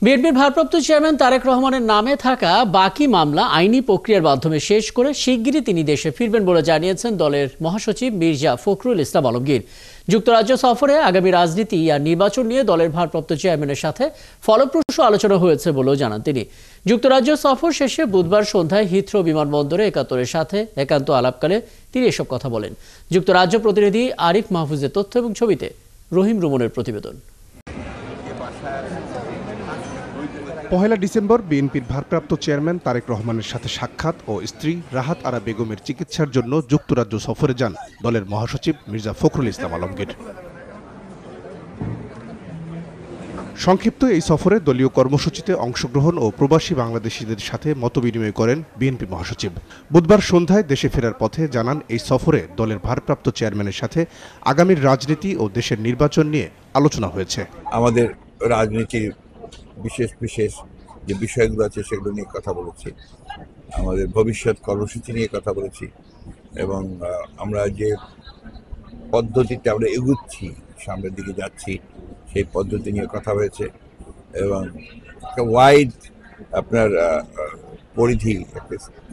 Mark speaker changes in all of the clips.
Speaker 1: বিএনপির ভারপ্রাপ্ত চেয়ারম্যান তারেক রহমানের নামে থাকা বাকি মামলা আইনি প্রক্রিয়ার মাধ্যমে শেষ করে শিগগিরই তিনি দেশে ফিরবেন বলে জানিয়েছেন দলের মহাসচিব মির্জা ফখরুল ইসলাম আলমগীর। যুক্তরাজ্য সফরে আগামী রাজনীতি আর নির্বাচন নিয়ে দলের ভারপ্রাপ্ত চেয়ারম্যানের সাথে ফলপ্রসূ আলোচনা হয়েছে বলেও জানান তিনি। যুক্তরাজ্য সফর শেষে বুধবার সন্ধ্যায় হিথ্রো বিমানবন্দরে একাত্তরের সাথে একান্ত আলাপকালে তিনি এসব কথা বলেন। যুক্তরাজ্য প্রতিনিধি আরিফ মাহফুজের তথ্য এবং ছবিতে রহিম রুমনের প্রতিবেদন।
Speaker 2: ১ ডিসেম্বর বিএনপির ভারপ্রাপ্ত চেয়ারম্যান তারেক রহমানের সাথে সাক্ষাৎ ও স্ত্রী রাহাত আরা বেগমের চিকিৎসার জন্য যুক্তরাজ্য সফরে যান দলের মহাসচিব মির্জা ফখরুল ইসলাম আলমগীর। সংক্ষিপ্ত এই সফরে দলীয় কর্মসূচিতে অংশগ্রহণ ও প্রবাসী বাংলাদেশিদের সাথে মতবিনিময় করেন বিএনপি মহাসচিব। বুধবার সন্ধ্যায় দেশে ফেরার পথে জানান, এই সফরে দলের ভারপ্রাপ্ত চেয়ারম্যানের সাথে আগামীর রাজনীতি ও দেশের নির্বাচন নিয়ে আলোচনা হয়েছে।
Speaker 3: আমাদের রাজনীতির বিশেষ যে বিষয়গুলো আছে সেগুলো নিয়ে কথা বলেছি, আমাদের ভবিষ্যৎ কর্মসূচি নিয়ে কথা বলেছি এবং আমরা যে পদ্ধতিতে আমরা এগুচ্ছি, সামনের দিকে যাচ্ছি, সেই পদ্ধতি নিয়ে কথা হয়েছে এবং একটা ওয়াইড আপনার পরিধি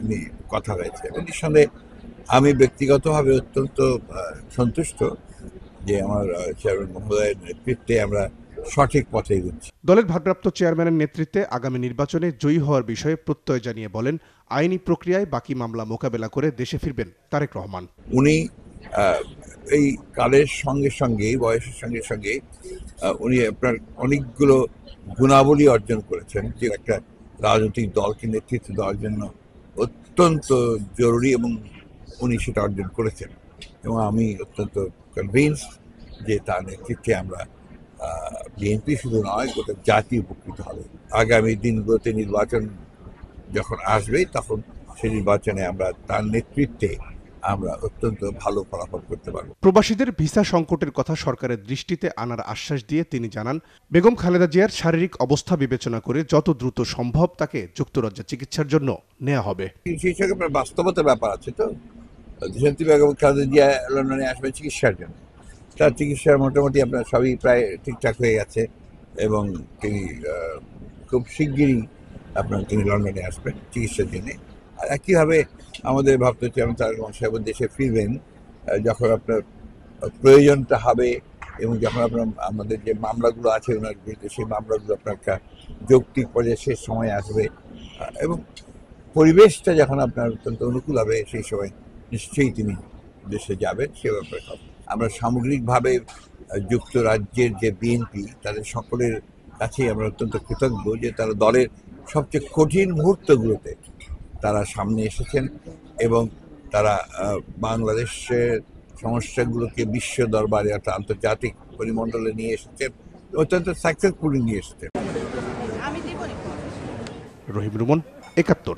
Speaker 3: নিয়ে কথা হয়েছে। এবং নিঃসন্দেহে আমি ব্যক্তিগতভাবে অত্যন্ত সন্তুষ্ট যে আমার চেয়ারম্যান মহোদয়ের নেতৃত্বে আমরা সঠিক পথে এগোচ্ছি।
Speaker 2: দলের ভারপ্রাপ্ত চেয়ারম্যানের নেতৃত্বে আগামী নির্বাচনে জয়ী হওয়ার বিষয়ে প্রত্যয় জানিয়ে বলেন, আইনি প্রক্রিয়ায় বাকি মামলা মোকাবেলা করে দেশে ফিরবেন তারেক রহমান।
Speaker 3: উনি এই কালের সঙ্গে বয়সের সঙ্গে উনি আপনার অনেকগুলো গুণাবলী অর্জন করেছেন, যে একটা রাজনৈতিক দলকে নেতৃত্ব দেওয়ার জন্য অত্যন্ত জরুরি এবং উনি সেটা অর্জন করেছেন এবং আমি অত্যন্ত কনভিন্সড যে তার নেতৃত্বে আমরা বিএনপি শুধু নয়, গোটা জাতি উপকৃত হবে। আগামী দিনগুলোতে নির্বাচন যখন আসবে তখন সেই নির্বাচনে আমরা তার নেতৃত্বে আমরা অত্যন্ত ভালো ফলাফল করতে পারব।
Speaker 2: প্রবাসীদের ভিসা সংকটের কথা সরকারের দৃষ্টিতে আনার আশ্বাস দিয়ে তিনি জানান, বেগম খালেদা জিয়ার শারীরিক অবস্থা বিবেচনা করে যত দ্রুত সম্ভব তাকে যুক্তরাজ্যে চিকিৎসার জন্য নেওয়া হবে।
Speaker 3: সেই সঙ্গে বাস্তবতার ব্যাপার আছে, তো বেগম খালেদা জিয়া লন্ডনে আসবে চিকিৎসার জন্য। তার চিকিৎসার মোটামুটি আপনার সবই প্রায় ঠিকঠাক হয়ে গেছে এবং তিনি খুব শিগগিরই তিনি লন্ডনে আসবেন চিকিৎসার জন্যে। আর একইভাবে আমাদের ভাবতে চেয়ারম্যান তারেক রহমান সাহেব দেশে ফিরবেন যখন আপনার প্রয়োজনটা হবে এবং যখন আপনার আমাদের যে মামলাগুলো আছে ওনার বিরুদ্ধে সেই মামলাগুলো আপনার একটা যৌক্তিক পর্যায়ে শেষ সময় আসবে এবং পরিবেশটা যখন আপনার অত্যন্ত অনুকূল হবে সেই সময় নিশ্চয়ই তিনি দেশে যাবেন, সে ব্যাপারে হবে। আমরা সামগ্রিকভাবে যুক্তরাজ্যের যে বিএনপি তাদের সকলের কাছেই আমরা অত্যন্ত কৃতজ্ঞ যে তারা দলের সবচেয়ে কঠিন মুহূর্তগুলোতে তারা সামনে এসেছেন এবং তারা বাংলাদেশের সমস্যাগুলোকে বিশ্ব দরবারে অর্থাৎ আন্তর্জাতিক পরিমণ্ডলে নিয়ে এসেছেন, অত্যন্ত সাকসেসফুলি নিয়ে এসেছেন।
Speaker 2: রহিম রুমন, ৭১।